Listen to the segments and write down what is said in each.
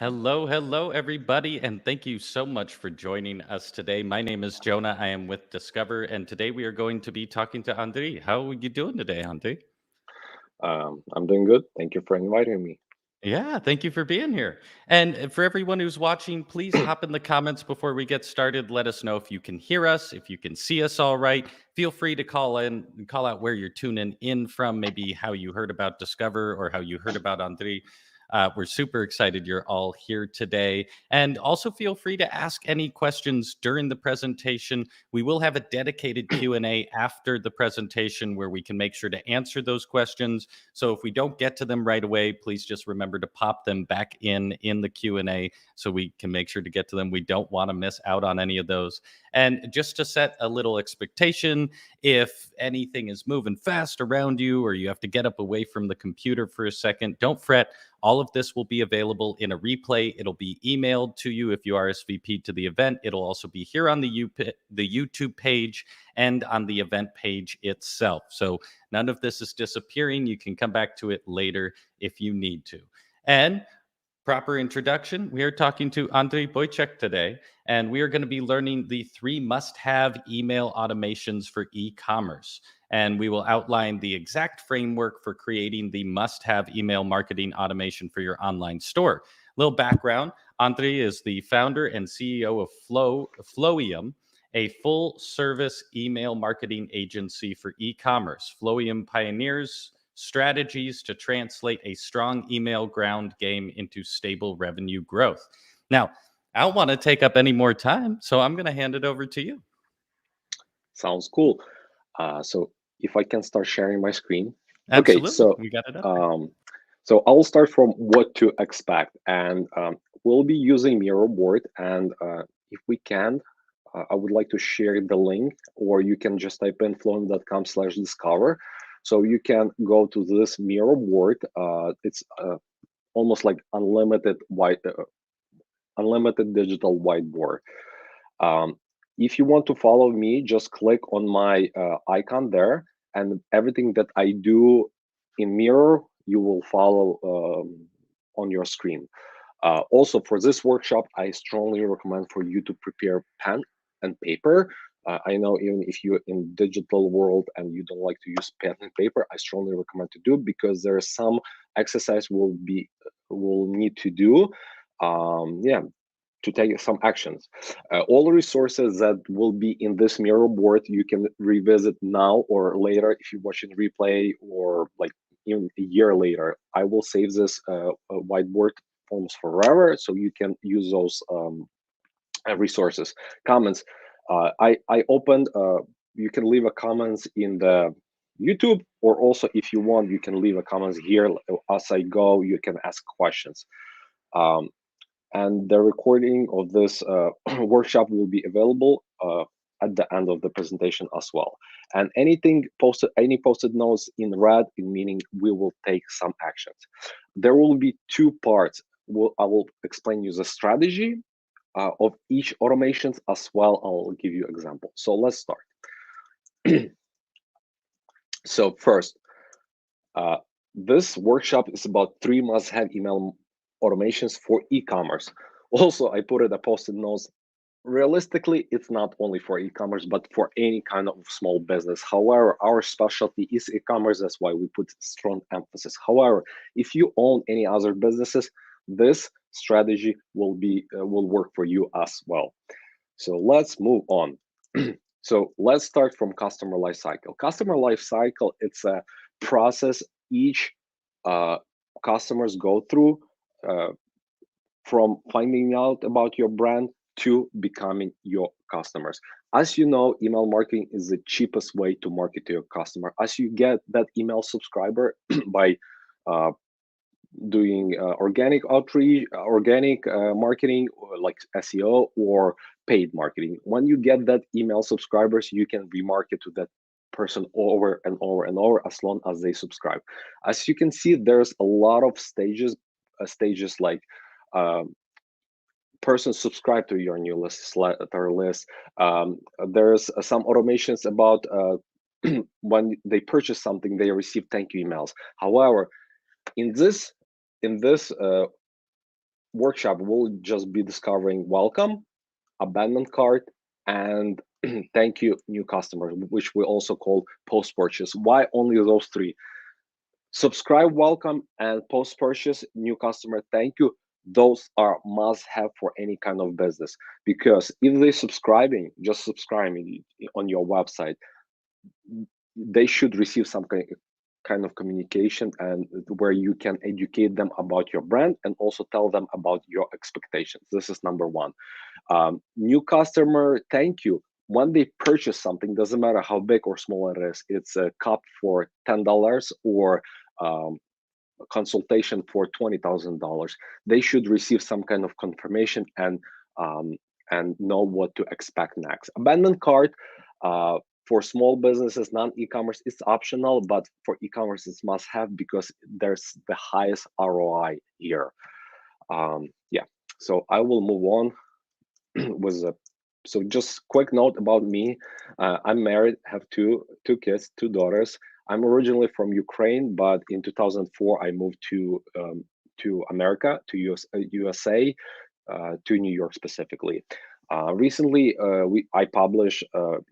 Hello, everybody, and thank you so much for joining us today. My name is Jonah. I am with Discover, and today we are going to be talking to Andriy. How are you doing today, Andriy? I'm doing good. Thank you for inviting me. Yeah, thank you for being here. And for everyone who's watching, please hop in the comments before we get started. Let us know if you can hear us, if you can see us all right. Feel free to call out where you're tuning in from, maybe how you heard about Discover or how you heard about Andriy. We're super excited you're all here today. And also feel free to ask any questions during the presentation. We will have a dedicated Q&A after the presentation where we can make sure to answer those questions. So if we don't get to them right away, please just remember to pop them back in the Q&A so we can make sure to get to them. We don't want to miss out on any of those. And just to set a little expectation, if anything is moving fast around you or you have to get up away from the computer for a second, don't fret. All of this will be available in a replay. It'll be emailed to you if you RSVP to the event. It'll also be here on the YouTube page and on the event page itself. So none of this is disappearing. You can come back to it later if you need to. And proper introduction, we are talking to Andriy Boychuk today, and we are going to be learning the 3 must-have email automations for e-commerce. And we will outline the exact framework for creating the must-have email marketing automation for your online store. Little background, Andriy is the founder and CEO of Flowium, a full-service email marketing agency for e-commerce. Flowium pioneers strategies to translate a strong email ground game into stable revenue growth. Now, I don't want to take up any more time, so I'm going to hand it over to you. Sounds cool. So if I can start sharing my screen. Okay, Absolutely. so We got it up there. um, so I'll start from what to expect, and we'll be using Miro board. And if we can, I would like to share the link, or you can just type in flowing.com/discover. So you can go to this Miro board. It's almost like unlimited digital whiteboard. Um, if you want to follow me, just click on my icon there, and everything that I do in Mirror, you will follow on your screen. Also, for this workshop, I strongly recommend for you to prepare pen and paper. I know even if you're in digital world and you don't like to use pen and paper, I strongly recommend to do because there is some exercise will need to do. Yeah, to take some actions. All resources that will be in this Miro board, you can revisit now or later if you're watching replay or like even a year later. I will save this whiteboard almost forever, so you can use those resources. Comments. I opened. You can leave a comments in the YouTube, or also if you want, you can leave a comments here as I go. You can ask questions. Um, and the recording of this workshop will be available at the end of the presentation as well. And any posted notes in red, in meaning we will take some actions. There will be 2 parts. I will explain you the strategy of each automations as well. I'll give you example. So let's start. So first, uh, this workshop is about 3 must-have email automations for e-commerce. Also, I put it a posted notes. Realistically, it's not only for e-commerce, but for any kind of small business. However, our specialty is e-commerce. That's why we put strong emphasis. However, if you own any other businesses, this strategy will work for you as well. So let's move on. So let's start from customer lifecycle. Customer lifecycle, it's a process each uh, customers go through uh, from finding out about your brand to becoming your customers. As you know, email marketing is the cheapest way to market to your customer. As you get that email subscriber by uh, doing organic outreach, organic marketing, or like SEO or paid marketing. When you get that email subscribers, you can remarket to that person over and over and over as long as they subscribe. As you can see, there's a lot of stages like um, person subscribe to your new list. There's some automations about when they purchase something, they receive thank you emails. However, in this in this workshop will just be discovering welcome, abandoned cart, and thank you new customers, which we also call post purchase. Why only those three? Subscribe welcome and post purchase new customer thank you. Those are must have for any kind of business, because if they just subscribing on your website, they should receive some kind of communication, and where you can educate them about your brand and also tell them about your expectations. This is number one. New customer thank you. When they purchase something, doesn't matter how big or small it is, it's a cup for $10 or um, a consultation for $20,000, they should receive some kind of confirmation um, and know what to expect next. Abandoned cart, for small businesses, non-e-commerce, it's optional, but for e-commerce, it's must have because there's the highest ROI here. Yeah, so I will move on with a so just quick note about me. I'm married, have two kids, two daughters. I'm originally from Ukraine, but in 2004 I moved to America, to USA, to New York specifically. Recently, I published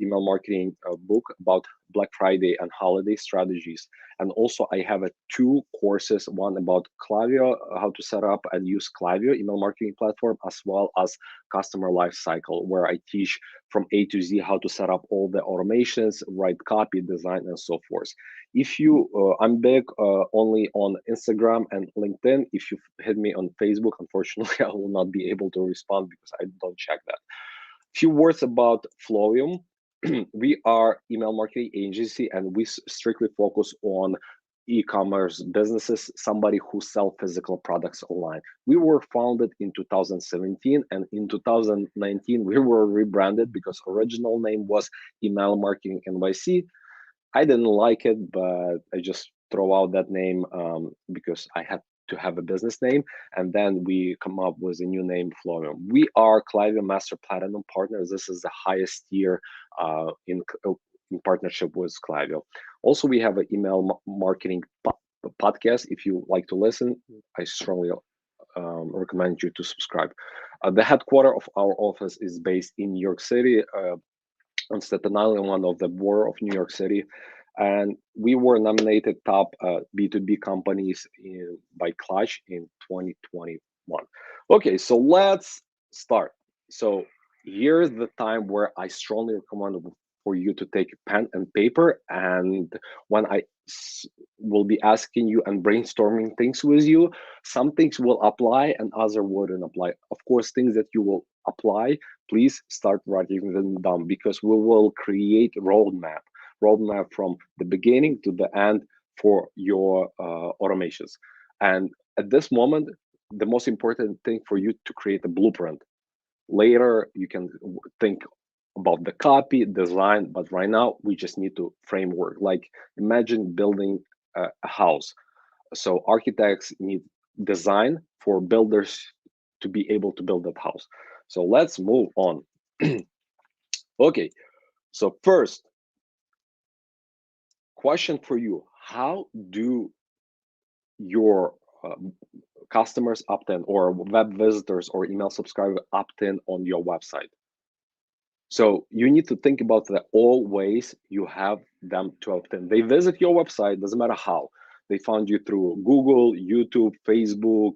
email marketing book about Black Friday and holiday strategies, and also I have two courses: one about Klaviyo, how to set up and use Klaviyo email marketing platform, as well as customer life cycle, where I teach from A to Z how to set up all the automations, write copy, design, and so forth. If you, I'm big only on Instagram and LinkedIn. If you hit me on Facebook, unfortunately, I will not be able to respond because I don't check that. Few words about Flowium. We are email marketing agency, and we strictly focus on e-commerce businesses, somebody who sell physical products online. We were founded in 2017, and in 2019 we were rebranded because original name was Email Marketing NYC. I didn't like it, but I just throw out that name because I had to have a business name, and then we come up with a new name, Flowium. We are Klaviyo Master Platinum partners. This is the highest tier in partnership with Klaviyo. Also, we have an email marketing podcast. If you like to listen, I strongly recommend you to subscribe. The headquarter of our office is based in New York City, on Staten Island, one of the borough of New York City. And we were nominated top B2B companies by Clutch in 2021. Okay, so let's start. So here's the time where I strongly recommend for you to take pen and paper. And when will be asking you and brainstorming things with you, some things will apply and other wouldn't apply. Of course, things that you will apply, please start writing them down, because we will create roadmap from the beginning to the end for your automations. And at this moment, the most important thing for you to create a blueprint. Later you can think about the copy design, but right now we just need to framework. Like, imagine building a house. So architects need design for builders to be able to build that house. So let's move on. Okay, so first question for you: how do your customers opt in, or web visitors or email subscribers opt in on your website? So you need to think about the all ways you have them to opt in. They visit your website, doesn't matter how. They found you through Google, YouTube, Facebook,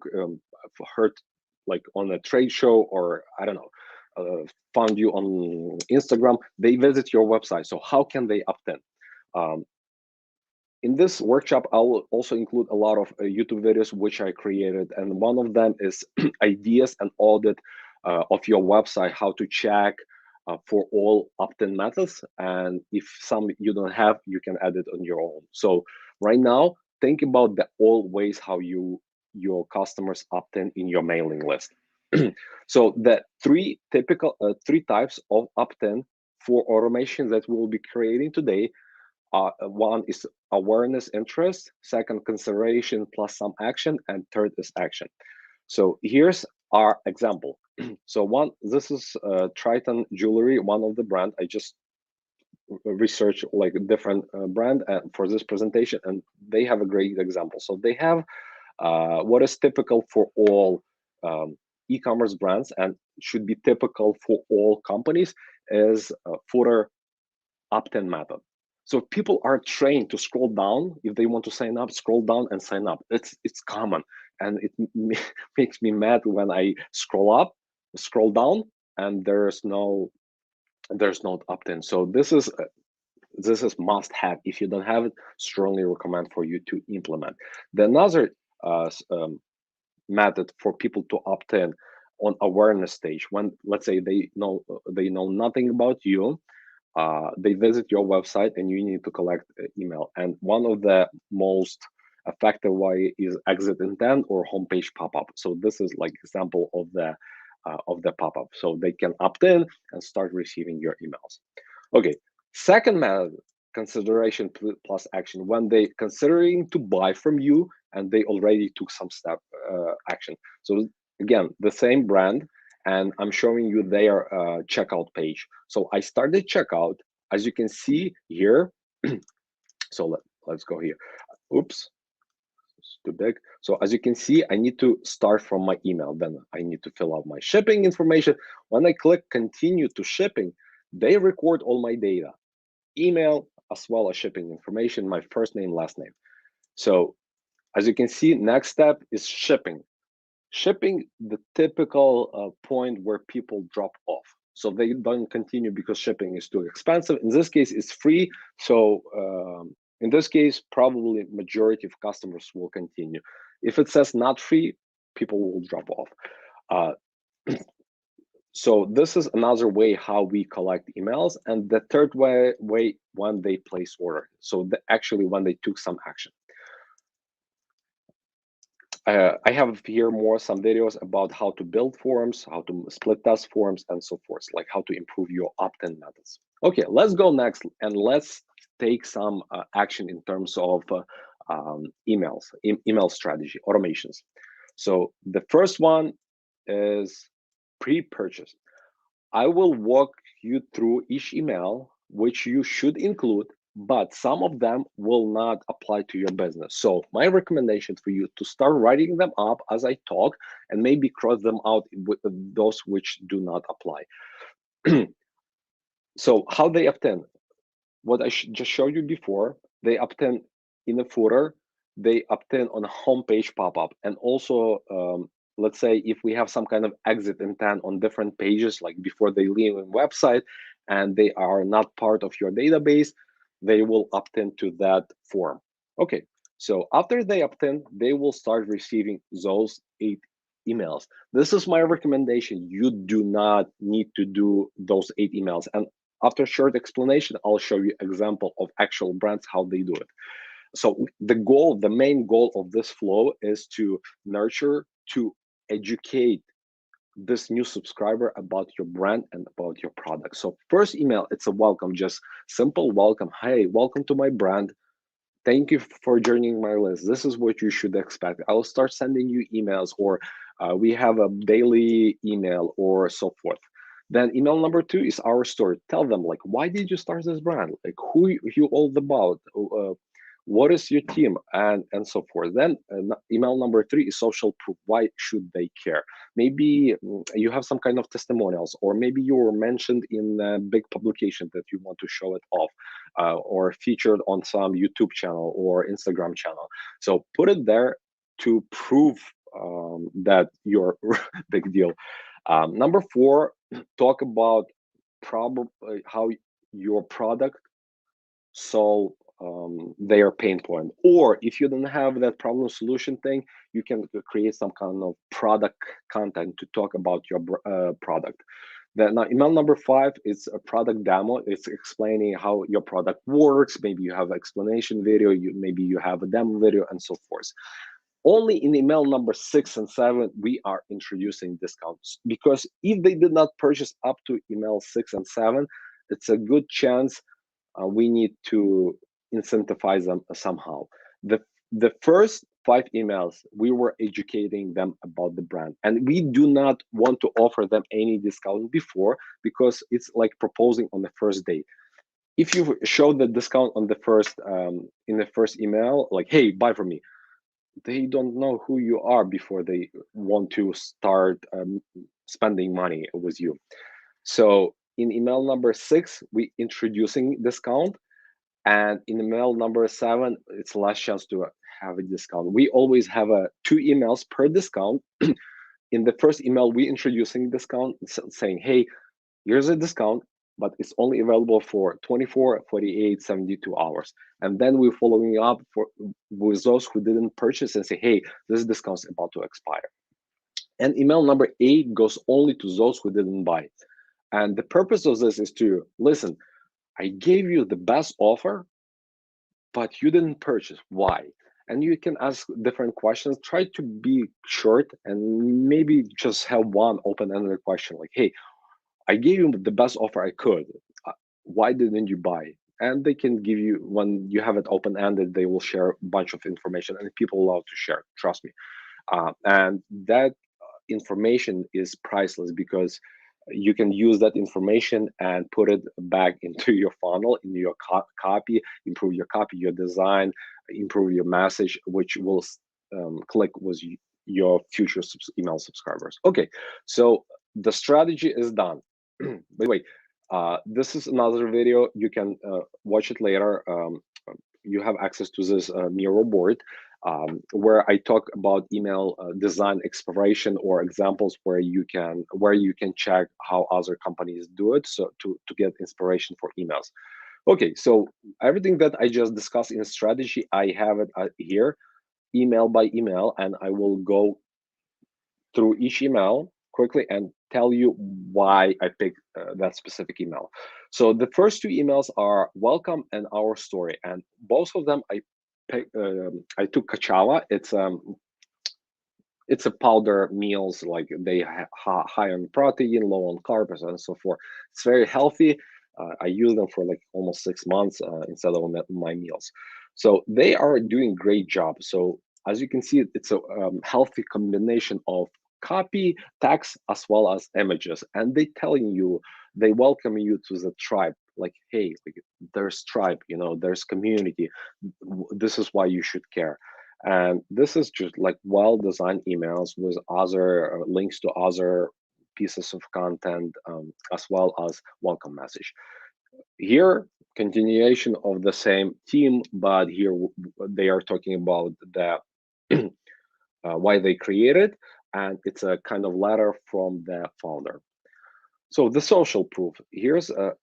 heard like on a trade show, or I don't know, found you on Instagram. They visit your website. So how can they opt in? Um, in this workshop, I will also include a lot of YouTube videos which I created, and one of them is ideas and audit of your website, how to check for all opt-in methods, and if some you don't have, you can add it on your own. So right now, think about the all ways how your customers opt in your mailing list. So the three types of opt-in for automation that we'll be creating today. One is awareness, interest; second, consideration plus some action; and third is action. So here's our example. So this is Triton Jewelry, one of the brand. I just researched like a different brand for this presentation, and they have a great example. So they have what is typical for all e-commerce brands and should be typical for all companies is footer opt-in method. So people are trained to scroll down if they want to sign up, scroll down and sign up. It's common, and it makes me mad when I scroll down, and there's no opt-in. So this is must have. If you don't have it, strongly recommend for you to implement. The another method for people to opt in on awareness stage, when let's say they know nothing about you, they visit your website and you need to collect email. And one of the most effective way is exit intent or homepage pop-up. So this is like example of the pop-up. So they can opt in and start receiving your emails. Okay, second method, consideration plus action, when they considering to buy from you and they already took some step action. So again, the same brand, and I'm showing you their checkout page. So I started checkout, as you can see here. So let's go here. Oops, it's too big. So as you can see, I need to start from my email. Then I need to fill out my shipping information. When I click continue to shipping, they record all my data, email, as well as shipping information, my first name, last name. So as you can see, next step is shipping. Shipping, the typical point where people drop off. So they don't continue because shipping is too expensive. In this case, it's free. So in this case, probably majority of customers will continue. If it says not free, people will drop off. So this is another way how we collect emails. And the third way when they place order. So actually when they took some action. I have here some videos about how to build forms, how to split test forms, and so forth, like how to improve your opt-in methods. Okay, let's go next and let's take some action in terms of email strategy, automations. So the first one is pre-purchase. I will walk you through each email, which you should include, but some of them will not apply to your business. So my recommendation for you to start writing them up as I talk and maybe cross them out with those which do not apply. So how they obtain? What I just showed you before, they obtain in the footer, they obtain on a homepage pop-up, and also let's say if we have some kind of exit intent on different pages, like before they leave a website and they are not part of your database, they will opt into that form. Okay, so after they opt in, they will start receiving those 8 emails. This is my recommendation. You do not need to do those 8 emails. And after short explanation, I'll show you example of actual brands, how they do it. So the main goal of this flow is to nurture, to educate this new subscriber about your brand and about your product. So first email, it's a welcome, just simple welcome. Hey, welcome to my brand. Thank you for joining my list. This is what you should expect. I'll start sending you emails, or we have a daily email, or so forth. Then email number 2 is our story. Tell them, like, why did you start this brand? Like, who you all about? What is your team, and so forth. Then email number 3 is social proof. Why should they care? Maybe you have some kind of testimonials, or maybe you were mentioned in a big publication that you want to show it off, or featured on some YouTube channel or Instagram channel. So put it there to prove that you're big deal. Number 4, talk about how your product solve their pain point. Or if you don't have that problem solution thing, you can create some kind of product content to talk about your product. Then email number 5 is a product demo. It's explaining how your product works. Maybe you have an explanation video, maybe you have a demo video, and so forth. Only in email number 6 and 7, we are introducing discounts, because if they did not purchase up to email 6 and 7, it's a good chance we need to incentivize them somehow. The first 5 emails, we were educating them about the brand, and we do not want to offer them any discount before, because it's like proposing on the first day. If you show the discount on the first in the first email, like, hey, buy from me, they don't know who you are before they want to start spending money with you. So in email number 6, we introducing discount, and in email number 7, it's last chance to have a discount. We always have 2 emails per discount. In the first email, we introducing discount, saying, hey, here's a discount, but it's only available for 24, 48, 72 hours. And then we're following up with those who didn't purchase and say, hey, this discount's about to expire. And email number 8 goes only to those who didn't buy. And the purpose of this is to listen, I gave you the best offer, but you didn't purchase. Why? And you can ask different questions. Try to be short and maybe just have one open-ended question like, hey, I gave you the best offer I could. Why didn't you buy? And they can give you, when you have it open-ended, they will share a bunch of information, and people love to share, trust me. And that information is priceless because you can use that information and put it back into your funnel, in your copy, improve your copy, your design, improve your message, which will click with your future email subscribers. Okay, so the strategy is done. By the way, this is another video. You can watch it later. You have access to this Miro board where I talk about email design exploration, or examples where you can check how other companies do it, so to get inspiration for emails. Okay, so everything that I just discussed in strategy, I have it here, email by email, and I will go through each email quickly and tell you why I picked that specific email. So the first 2 emails are welcome and our story, and both of them I took kachava. It's a powder meals, like they high on protein, low on carbs, and so forth. It's very healthy. I use them for like almost 6 months instead of my meals. So they are doing great job. So as you can see, it's a healthy combination of copy, text, as well as images, and they welcome you to the tribe. Like, hey, like, there's tribe, there's community. This is why you should care. And this is just like well-designed emails with other links to other pieces of content, as well as welcome message. Here, continuation of the same theme, but here they are talking about the why they created, and it's a kind of letter from the founder. So the social proof. Here's a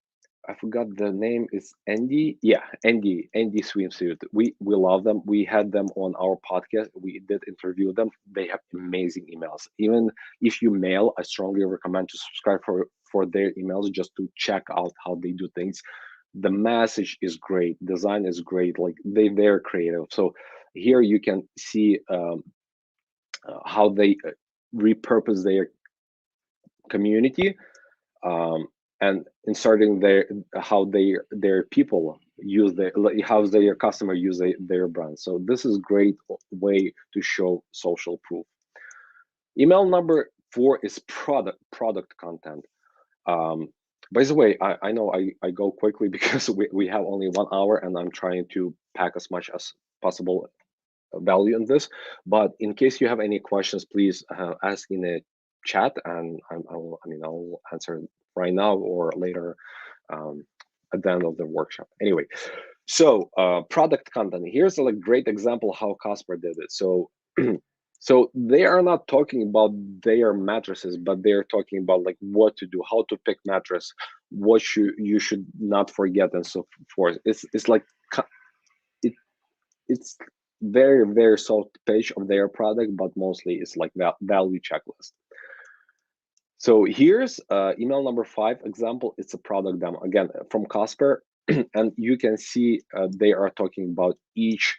I forgot the name. Is Andy? Yeah, Andy Swimsuit. We love them. We had them on our podcast. We did interview them. They have amazing emails. Even if you mail, I strongly recommend to subscribe for their emails just to check out how they do things. The message is great. Design is great. Like they're creative. So here you can see how they repurpose their community, and inserting how their people use how their customer use their brand. So this is great way to show social proof. Email number 4 is product content. um, by the way, I know I go quickly because we have only 1 hour and I'm trying to pack as much as possible value in this. But in case you have any questions, please ask in the chat, and I'll answer right now or later, um, at the end of the workshop. Anyway, so product content. Here's a great example how Casper did it. So so they are not talking about their mattresses, but they're talking about like what to do, how to pick mattress, what you should not forget, and so forth. It's like it it's very soft page of their product, but mostly it's like value checklist. So here's email number 5 example. It's a product demo again from Casper, and you can see they are talking about each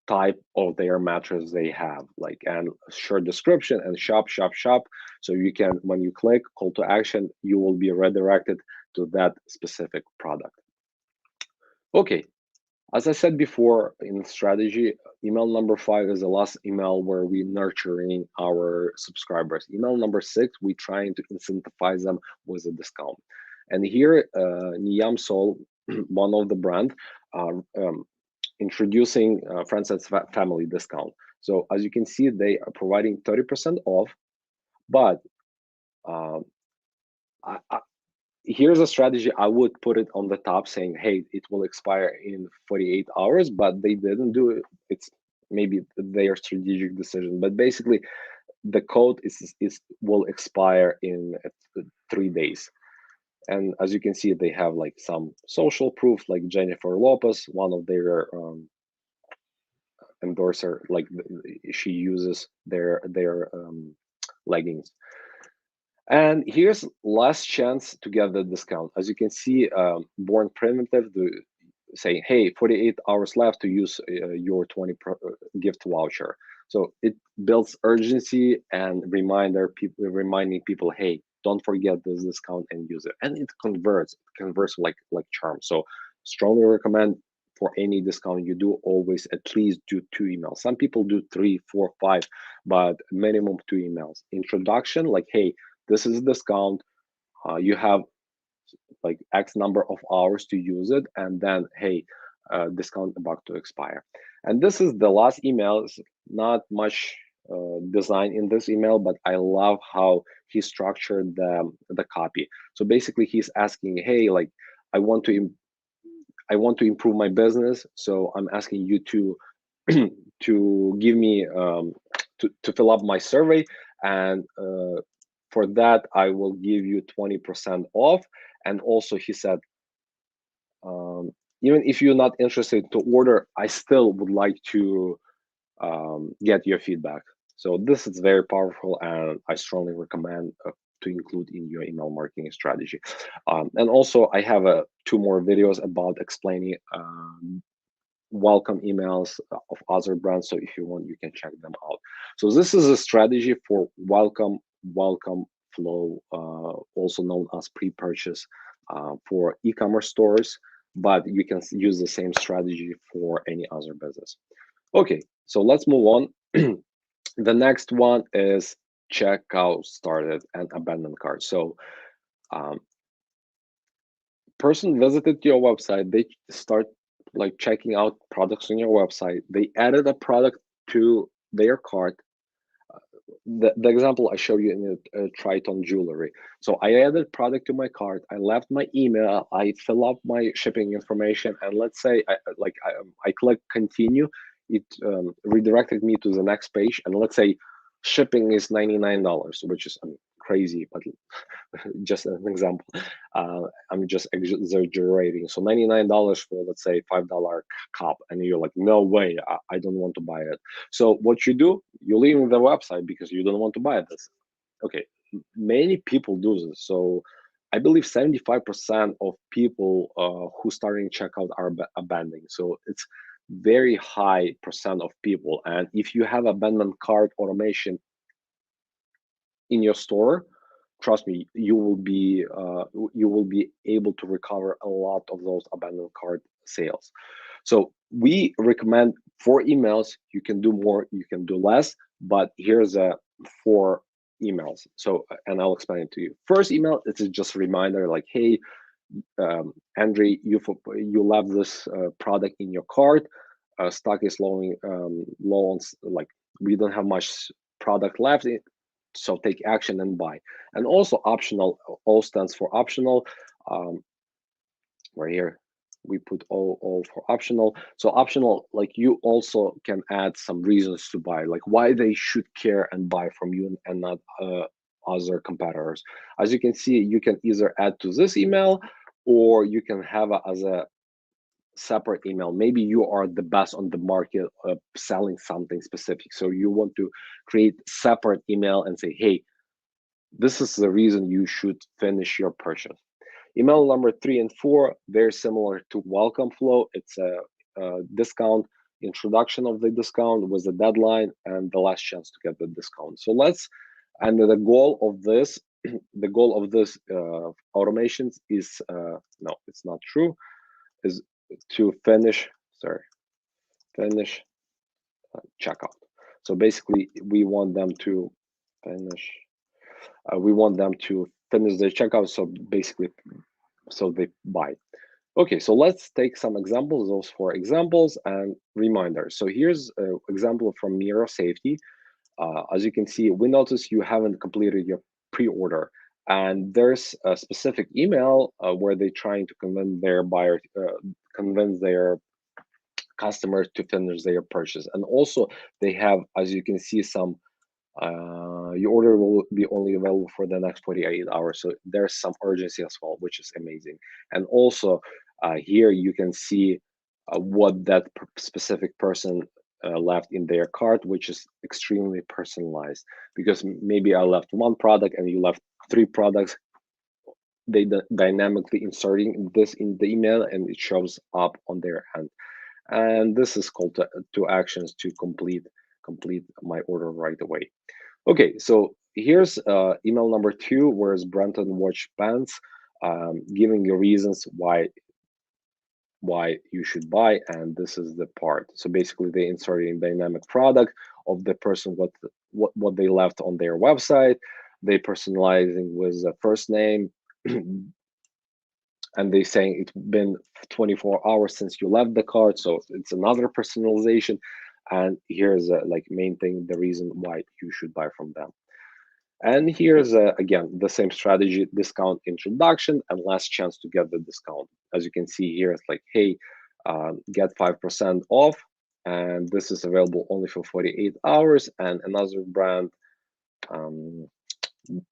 type of their mattress they have, like, and short description and shop. So you can, when you click call to action, you will be redirected to that specific product. Okay, as I said before in strategy, email number 5 is the last email where we nurturing our subscribers. Email number 6, we trying to incentivize them with a discount. And here, Niyam Sol, one of the brand, uh, um, introducing friends and family discount. So as you can see, they are providing 30% off, but um, here's a strategy. I would put it on the top saying, hey, it will expire in 48 hours, but they didn't do it. It's maybe their strategic decision, but basically the code is will expire in 3 days. And as you can see, they have like some social proof, like Jennifer Lopez, one of their endorser, like she uses their leggings. And here's last chance to get the discount. As you can see, Born Primitive saying, hey, 48 hours left to use your 20 gift voucher. So it builds urgency and reminding people, hey, don't forget this discount and use it. And it converts like charm. So strongly recommend for any discount you do, always at least do 2 emails. Some people do 3, 4, 5, but minimum 2 emails. Introduction, like, hey, this is a discount. You have like X number of hours to use it, and then hey, discount about to expire. And this is the last email. It's not much design in this email, but I love how he structured the copy. So basically, he's asking, hey, like I want to improve my business, so I'm asking you to to give me to fill up my survey, and for that I will give you 20% off. And also he said, even if you're not interested to order, I still would like to get your feedback. So this is very powerful, and I strongly recommend to include in your email marketing strategy. And also I have 2 more videos about explaining welcome emails of other brands. So if you want, you can check them out. So this is a strategy for welcome flow, also known as pre-purchase for e-commerce stores, but you can use the same strategy for any other business. Okay, so let's move on. The next one is checkout started and abandoned cart. So person visited your website, they start like checking out products on your website, they added a product to their cart. The example I show you in the Triton jewelry. So I added product to my cart, I left my email, I fill up my shipping information, and let's say I click continue. It redirected me to the next page, and let's say shipping is $99, which is crazy, but just an example. I'm just exaggerating. So $99 for, let's say, $5 cup, and you're like, no way, I don't want to buy it. So what you do, you leave the website because you don't want to buy this. Okay, many people do this. So I believe 75% of people who starting checkout are abandoning. So it's very high percent of people. And if you have abandoned cart automation in your store, trust me, you will be able to recover a lot of those abandoned cart sales. So we recommend 4 emails. You can do more, you can do less, but here's 4 emails. So, and I'll explain it to you. First email, it's just a reminder, like, hey, Andriy, you left this product in your cart. Stock is low on, like, we don't have much product left. So take action and buy. And also optional, O stands for optional. Right here, we put O for optional. So optional, like, you also can add some reasons to buy, like why they should care and buy from you and not other competitors. As you can see, you can either add to this email, or you can have as a separate email. Maybe you are the best on the market selling something specific, so you want to create separate email and say, hey, this is the reason you should finish your purchase. Email number 3 and 4, very similar to welcome flow. It's a discount, introduction of the discount with the deadline, and the last chance to get the discount. So and the goal of this the goal of this automations is no, it's not true, is to finish checkout. So basically we want them to finish their checkout, so basically, so they buy. Okay, so let's take some examples, those 4 examples and reminders. So here's an example from Miro Safety. As you can see, we notice you haven't completed your pre-order, and there's a specific email where they're trying to convince their customers to finish their purchase. And also, they have, as you can see, some your order will be only available for the next 48 hours. So there's some urgency as well, which is amazing. And also, here you can see what that specific person left in their cart, which is extremely personalized. Because maybe I left 1 product and you left 3 products, they dynamically inserting this in the email and it shows up on their end. And this is called to actions to complete my order right away. Okay, so here's email number 2, where's Brenton watch bands, giving you reasons why you should buy, and this is the part. So basically, they inserted in dynamic product of the person what they left on their website. They personalizing with the first name, and they saying it's been 24 hours since you left the cart, so it's another personalization. And here's like main thing, the reason why you should buy from them. And here's again the same strategy: discount introduction and last chance to get the discount. As you can see here, it's like, hey, get 5% off, and this is available only for 48 hours. And another brand, um,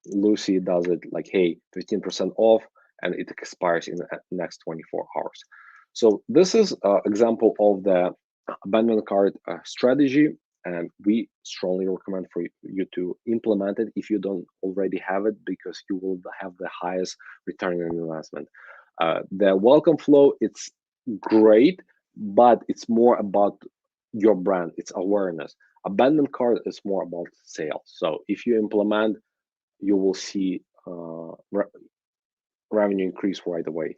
Lucy, does it like, hey, 15% off, and it expires in the next 24 hours. So this is an example of the abandoned cart strategy, and we strongly recommend for you to implement it if you don't already have it, because you will have the highest return on investment. The welcome flow, it's great, but it's more about your brand, it's awareness. Abandoned cart is more about sales. So if you implement, you will see revenue increase right away.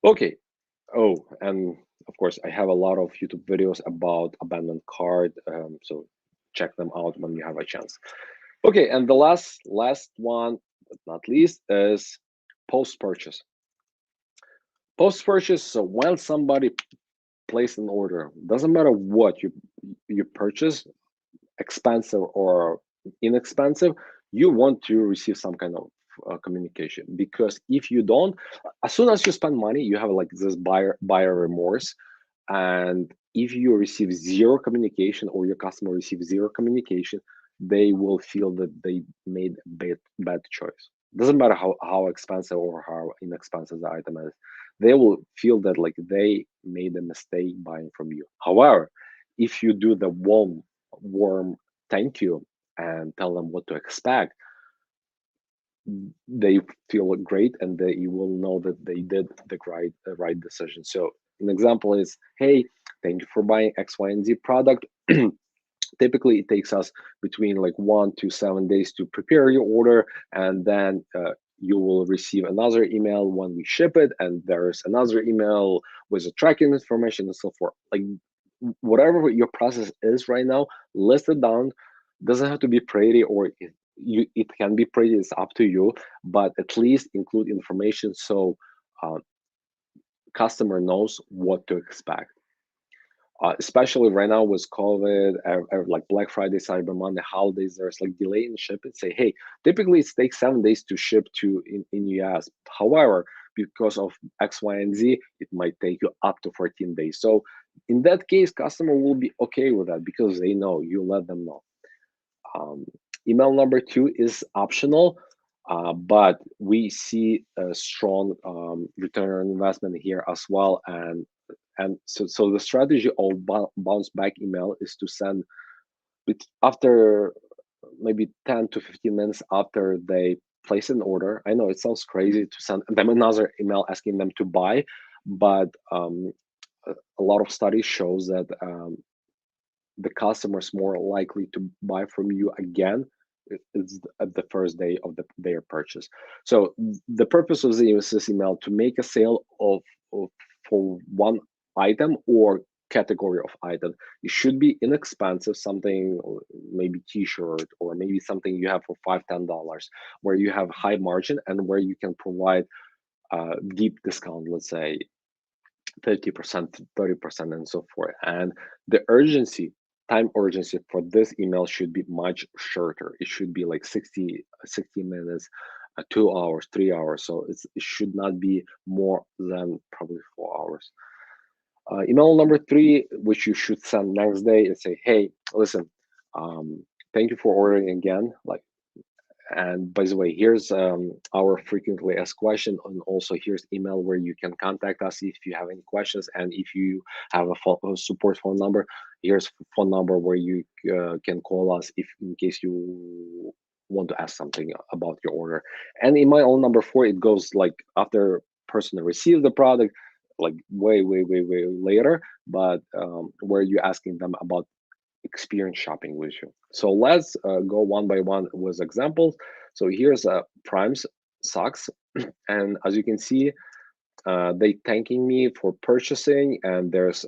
Okay. Oh, and of course, I have a lot of YouTube videos about abandoned cart, so check them out when you have a chance. Okay, and the last one, but not least, is post purchase. Post purchase. So when somebody placed an order, doesn't matter what you purchase, expensive or inexpensive, you want to receive some kind of communication. Because if you don't, as soon as you spend money, you have like this buyer remorse. And if you receive zero communication, or your customer receives zero communication, they will feel that they made a bad choice. Doesn't matter how expensive or how inexpensive the item is, they will feel that like they made a mistake buying from you. However, if you do the warm thank you and tell them what to expect, they feel great, and they you will know that they did the right decision. So an example is, hey, thank you for buying X, Y, and Z product. Typically, it takes us between like 1 to 7 days to prepare your order, and then you will receive another email when we ship it, and there's another email with the tracking information and so forth. Like whatever your process is right now, list it down. Doesn't have to be pretty, or it can be pretty. It's up to you, but at least include information so uh, customer knows what to expect. Especially right now with COVID, like Black Friday, Cyber Monday, holidays, there's like delay in shipping. Say, hey, typically it takes 7 days to ship to in US. However, because of X, Y, and Z, it might take you up to 14 days. So in that case, customer will be okay with that because they know you let them know. Um, Email number 2 is optional, but we see a strong return on investment here as well. And so the strategy of bounce back email is to send after maybe 10 to 15 minutes after they place an order. I know it sounds crazy to send them another email asking them to buy, but a lot of studies shows that the customer's more likely to buy from you again is at the first day of their purchase. So the purpose of this email to make a sale of for one item or category of item. It should be inexpensive, something maybe t-shirt, or maybe something you have for $5-10, where you have high margin and where you can provide deep discount, let's say 50%, 30%, and so forth. And the urgency, time urgency for this email should be much shorter. It should be like 60 minutes, 2 hours, 3 hours. So it should not be more than probably 4 hours. Email number three, which you should send next day, and say, hey, listen, thank you for ordering again. Like, and by the way, here's our frequently asked question, and also here's email where you can contact us if you have any questions. And if you have a support phone number, here's phone number where you can call us if in case you want to ask something about your order. And in my own number four, it goes like after person receives the product, like way later, but where you're asking them about experience shopping with you. So let's go one by one with examples. So here's Prime's socks, and as you can see, they thanking me for purchasing, and there's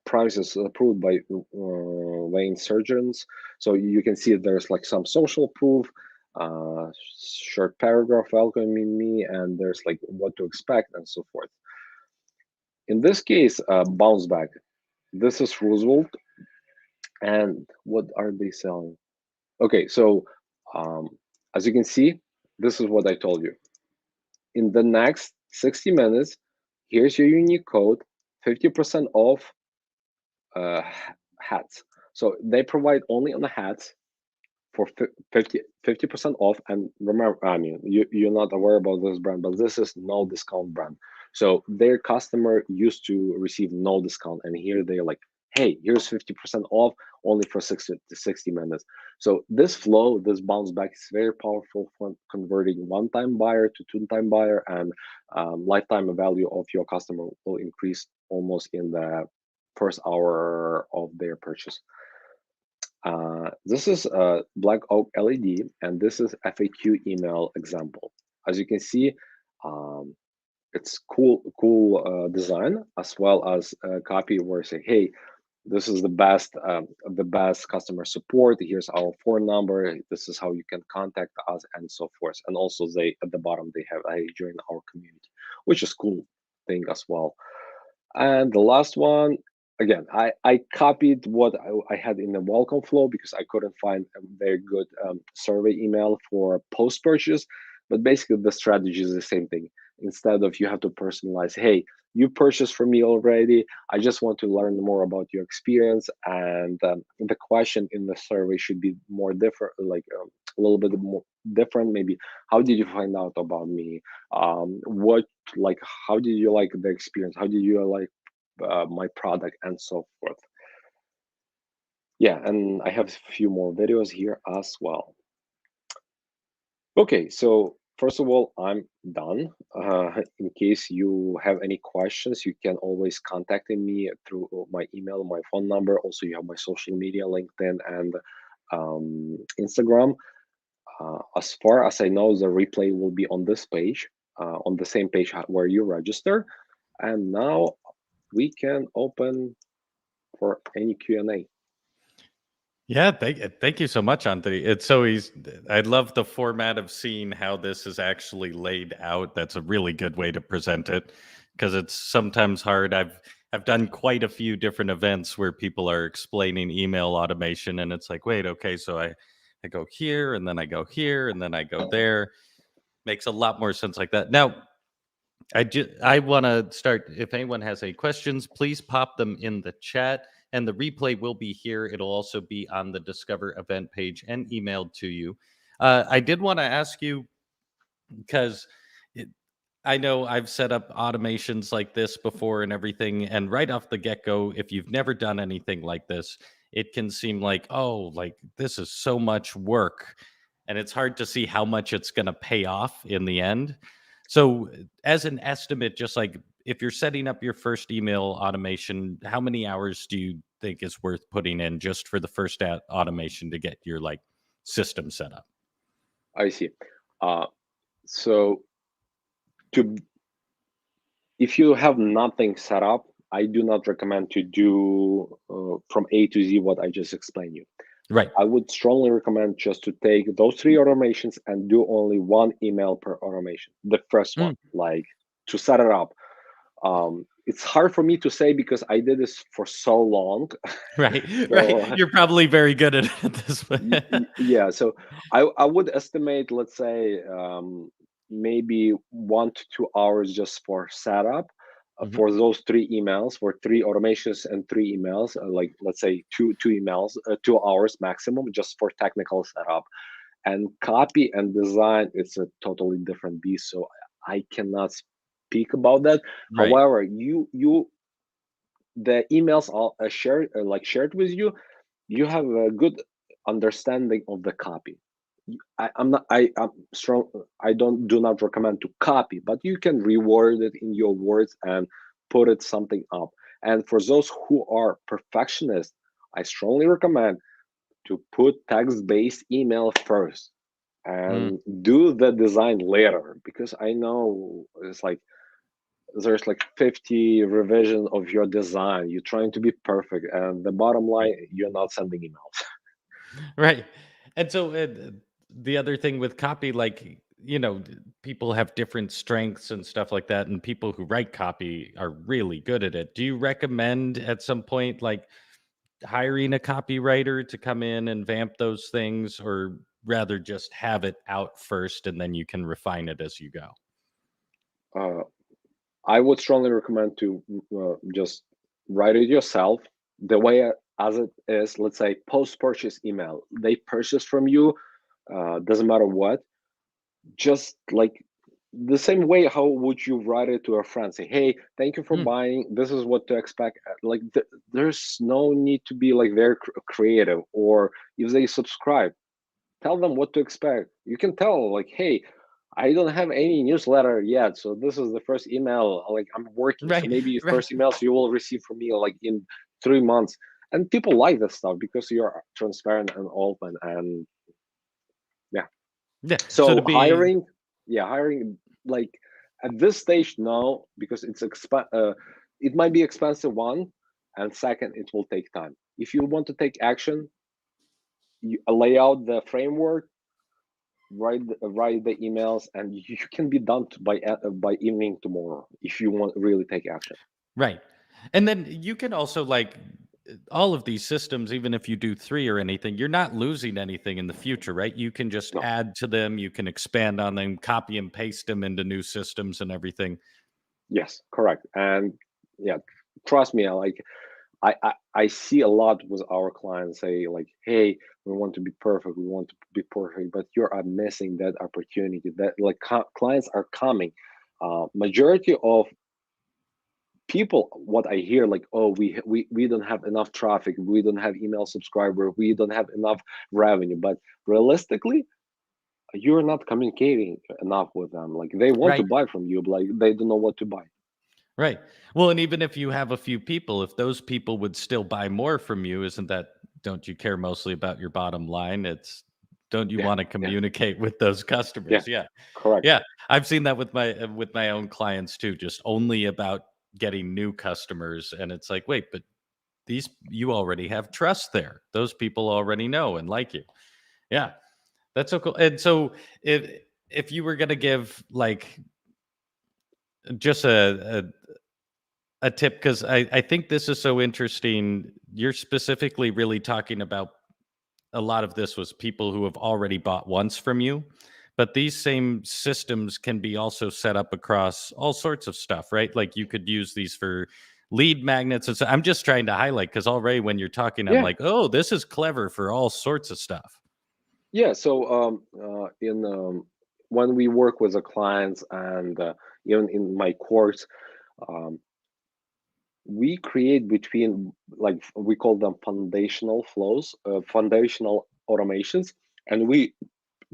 Primes is approved by Wayne Surgeons. So you can see there's like some social proof, short paragraph welcoming me, and there's like what to expect and so forth. In this case, bounce back. This is Roosevelt. And what are they selling? Okay, so um, as you can see, this is what I told you. In the next 60 minutes, here's your unique code, 50% off uh, hats. So they provide only on the hats for 50% off. And remember, I mean, you're not aware about this brand, but this is no discount brand. So their customer used to receive no discount, and here they're like, hey, here's 50% off only for 60 to 60 minutes. So this flow, this bounce back is very powerful for converting one-time buyer to two-time buyer, and lifetime value of your customer will increase almost in the first hour of their purchase. This is a Black Oak LED, and this is FAQ email example. As you can see, um, it's cool design, as well as a copy where say, hey, this is the best customer support. Here's our phone number. This is how you can contact us, and so forth. And also, they at the bottom they have I join our community, which is cool thing as well. And the last one, again, I copied what I had in the welcome flow because I couldn't find a very good survey email for post purchase. But basically, the strategy is the same thing. Instead of you have to personalize, hey, you purchased from me already. I just want to learn more about your experience. And the question in the survey should be more different, like a little bit more different. Maybe, how did you find out about me? What like how did you like the experience, how did you like my product, and so forth. Yeah, and I have a few more videos here as well. Okay, so first of all, I'm done. In case you have any questions, you can always contact me through my email, my phone number. Also, you have my social media, LinkedIn and Instagram. As far as I know, the replay will be on this page, on the same page where you register. And now we can open for any Q&A. Yeah, thank you so much, Andriy. It's so easy. I love the format of seeing how this is actually laid out. That's a really good way to present it because it's sometimes hard. I've done quite a few different events where people are explaining email automation, and it's like, wait, okay, so I go here, and then I go here, and then I go there. Makes a lot more sense like that. Now, I want to start. If anyone has any questions, please pop them in the chat. And the replay will be here. It'll also be on the Discover event page and emailed to you. I did want to ask you because I know I've set up automations like this before and everything. And right off the get go, if you've never done anything like this, it can seem like, oh, like this is so much work. And it's hard to see how much it's going to pay off in the end. So, as an estimate, just like if you're setting up your first email automation, how many hours do you think is worth putting in just for the first automation to get your like system set up? I see. So to if you have nothing set up, I do not recommend to do from A to Z what I just explained you. Right. I would strongly recommend just to take those three automations and do only one email per automation. The first one, Mm, like to set it up. It's hard for me to say because I did this for so long. right. Right. So You're probably very good at it at this point. yeah, so I would estimate, let's say, maybe 1 to 2 hours just for setup Mhm. for those three emails, for three automations and three emails, like let's say two emails, 2 hours maximum, just for technical setup. And copy and design, it's a totally different beast. So I cannot speak about that. Right. However, you the emails are shared, shared with you, you have a good understanding of the copy. I'm not. I'm strong. I don't do not recommend to copy, but you can reword it in your words and put it something up. And for those who are perfectionists, I strongly recommend to put text-based email first Mm, and do the design later, because I know it's like there's like 50 revision of your design. You're trying to be perfect, and the bottom right. line, you're not sending emails. Right. And so the other thing with copy, like, people have different strengths and stuff like that. And people who write copy are really good at it. Do you recommend at some point, like, hiring a copywriter to come in and vamp those things, or rather just have it out first and then you can refine it as you go? Uh, I would strongly recommend to just write it yourself the way as it is. Let's say post-purchase email. They purchase from you, doesn't matter what. Just like the same way, how would you write it to a friend? Say, hey, thank you for Mm, buying. This is what to expect. Like, there's no need to be like very creative. Or if they subscribe, tell them what to expect. You can tell, like, hey, I don't have any newsletter yet, so this is the first email. Like, I'm working, so right. maybe Right. first emails you will receive from me like in 3 months. And people like this stuff because you're transparent and open. And yeah, Yeah. So to so be hiring, like at this stage, no, because it might be expensive, one, and second, it will take time. If you want to take action, you lay out the framework, write the emails, and you can be done by evening tomorrow if you want really take action. right. And then you can also, like, all of these systems, even if you do three or anything, you're not losing anything in the future, right? You can just No, add to them, you can expand on them, copy and paste them into new systems and everything. yes, correct. And yeah, trust me, I see a lot with our clients say like, hey, we want to be perfect, we want to be perfect, but you are missing that opportunity. That like clients are coming. Majority of people, what I hear, like, oh, we don't have enough traffic, we don't have email subscriber, we don't have enough revenue. But realistically, you're not communicating enough with them. Like they want to Right. buy from you, but like they don't know what to buy. Right. Well, and even if you have a few people, if those people would still buy more from you, isn't that, don't you care mostly about your bottom line? It's, don't you Yeah, want to yeah, communicate with those yeah, customers? Yeah. correct. Yeah. I've seen that with my own clients too, just only about getting new customers. And it's like, wait, but these, you already have trust there. Those people already know and like you. Yeah. That's so cool. And so if you were gonna give like just a tip, because I think this is so interesting. You're specifically really talking about, a lot of this was people who have already bought once from you, but these same systems can be also set up across all sorts of stuff, right? Like you could use these for lead magnets. And so I'm just trying to highlight, because already when you're talking, I'm Yeah, like, oh, this is clever for all sorts of stuff. yeah. So in when we work with the clients and even in my course, um, we create between, like we call them foundational flows, foundational automations, and we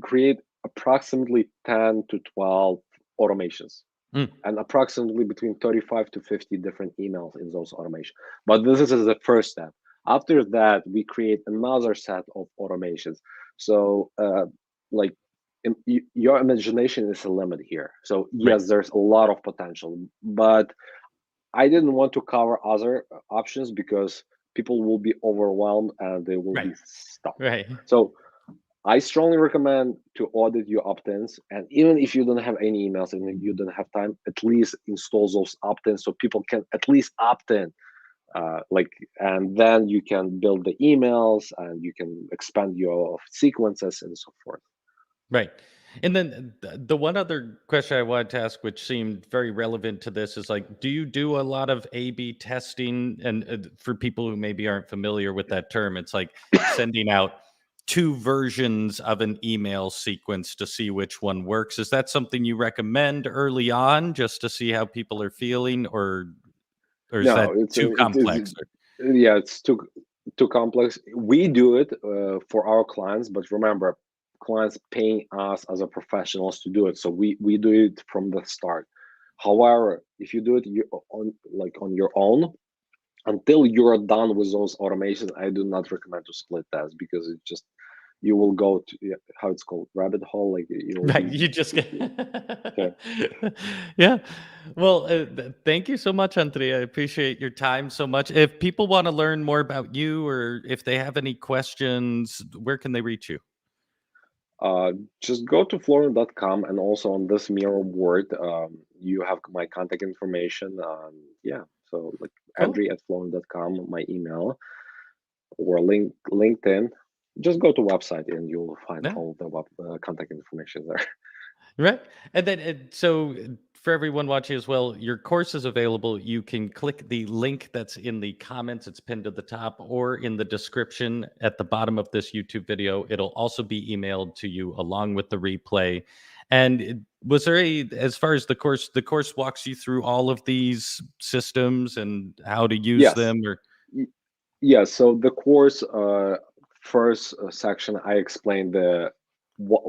create approximately 10 to 12 automations Mm, and approximately between 35 to 50 different emails in those automations. But this is the first step. After that, we create another set of automations. So, like, your imagination is a limit here. So, right. yes, there's a lot of potential, but I didn't want to cover other options because people will be overwhelmed and they will Right. be stuck. Right. So I strongly recommend to audit your opt-ins, and even if you don't have any emails and you don't have time, at least install those opt-ins so people can at least opt in. Like, and then you can build the emails and you can expand your sequences and so forth. Right. And then the one other question I wanted to ask, which seemed very relevant to this, is like, do you do a lot of A/B testing? And for people who maybe aren't familiar with that term, it's like sending out two versions of an email sequence to see which one works. Is that something you recommend early on, just to see how people are feeling, or is No, that it's too it is complex? yeah, it's too complex. We do it for our clients, but remember, clients paying us as a professionals to do it, so we do it from the start. However, if you do it on your own, until you're done with those automations, I do not recommend to split tests because it just you will go to how it's called rabbit hole. Like you will Right, be you just get yeah. Yeah. Well, thank you so much, Andriy. I appreciate your time so much. If people wanna learn more about you or if they have any questions, where can they reach you? Uh, just go to florian.com, and also on this mirror board, you have my contact information. Yeah, so like Cool. Andriy at florian.com, my email, or LinkedIn. Just go to website and you'll find Yeah. all the contact information there. Right. And then, so for everyone watching as well, your course is available. You can click the link that's in the comments, it's pinned to the top, or in the description at the bottom of this YouTube video. It'll also be emailed to you along with the replay. And was there as far as the course walks you through all of these systems and how to use Yes. them, or Y- Yeah, so the course first section I explained what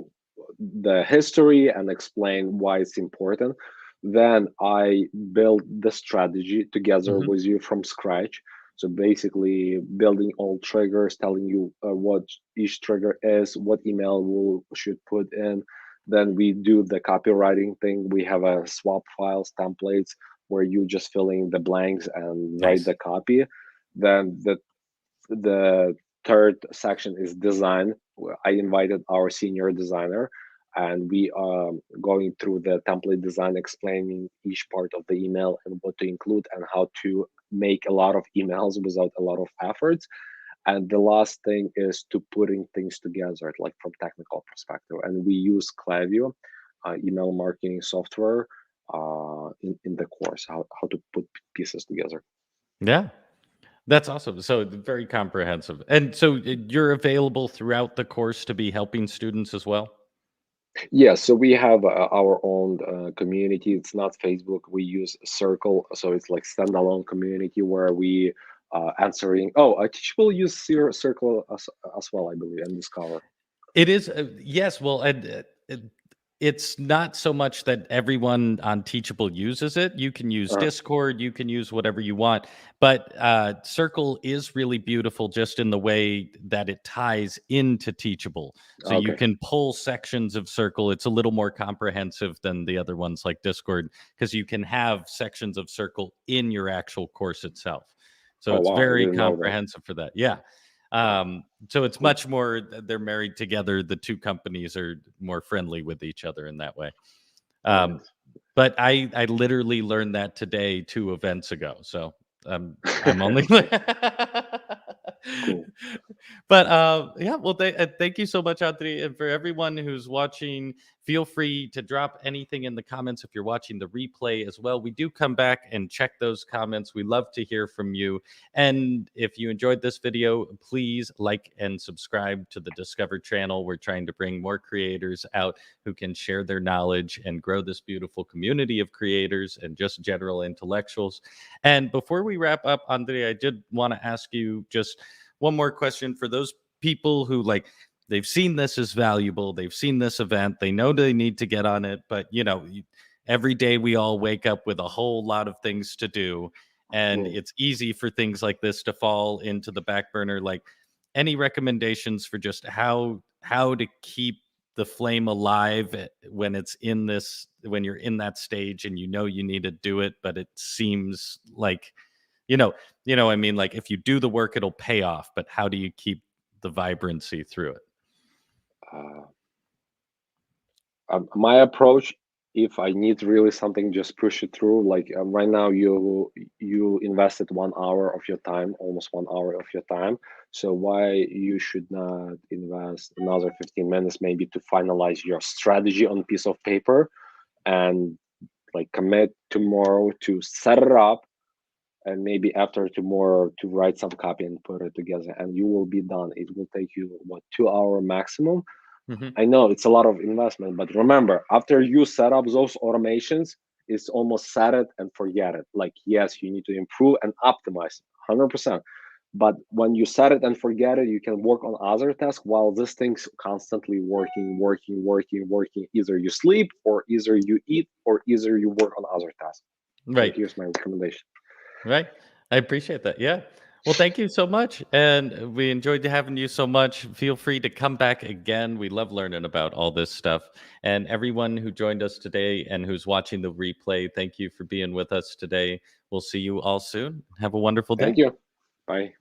the history and explain why it's important. Then I build the strategy together Mhm. with you from scratch. So basically, building all triggers, telling you what each trigger is, what email we should put in. Then we do the copywriting thing. We have a swap files templates where you just fill in the blanks and write Nice. the copy. Then the third section is design. I invited our senior designer, and we are going through the template design, explaining each part of the email and what to include and how to make a lot of emails without a lot of efforts. And the last thing is to putting things together, like from technical perspective. And we use Klaviyo, email marketing software, in the course, how to put pieces together. Yeah. That's awesome. So very comprehensive. And so you're available throughout the course to be helping students as well? Yeah, so we have our own community. It's not Facebook. We use Circle, so it's like standalone community where we answering. Oh, Teachable use Circle as well, I believe, and Discover. It is, yes. Well, and it's not so much that everyone on Teachable uses it. You can use Uh, Discord, you can use whatever you want, but Circle is really beautiful just in the way that it ties into Teachable. So you okay. can pull sections of Circle. It's a little more comprehensive than the other ones like Discord because you can have sections of Circle in your actual course itself. So Oh it's wow, I very didn't know that. comprehensive for that. Yeah. Oh, So it's cool. much more they're married together. The two companies are more friendly with each other in that way. Um, Nice. but I literally learned that today 2 events ago. So I'm only Cool. But yeah, well, thank you so much, Andriy, and for everyone who's watching. Feel free to drop anything in the comments if you're watching the replay as well. We do come back and check those comments. We love to hear from you. And if you enjoyed this video, please like and subscribe to the Discover channel. We're trying to bring more creators out who can share their knowledge and grow this beautiful community of creators and just general intellectuals. And before we wrap up, Andriy, I did want to ask you just one more question for those people who like they've seen this as valuable, they've seen this event, they know they need to get on it, but every day we all wake up with a whole lot of things to do, and Mm. it's easy for things like this to fall into the back burner. Like, any recommendations for just how to keep the flame alive when it's in this when you're in that stage and you know you need to do it, but it seems like I mean, like if you do the work, it'll pay off, but how do you keep the vibrancy through it? Uh, my approach, if I need really something, just push it through. Like right now, you invested 1 hour of your time, almost 1 hour of your time. So why you should not invest another 15 minutes maybe to finalize your strategy on piece of paper, and like commit tomorrow to set it up, and maybe after tomorrow to write some copy and put it together, and you will be done. It will take you what, 2 hour maximum. Hmm. I know it's a lot of investment, but remember, after you set up those automations, it's almost set it and forget it. Like, yes, you need to improve and optimize 100%. But when you set it and forget it, you can work on other tasks while this thing's constantly working, working, working, working. Either you sleep, or either you eat, or either you work on other tasks. So Right. here's my recommendation. Right. I appreciate that. Yeah. Well, thank you so much. And we enjoyed having you so much. Feel free to come back again. We love learning about all this stuff. And everyone who joined us today and who's watching the replay, thank you for being with us today. We'll see you all soon. Have a wonderful day. Thank you. Bye.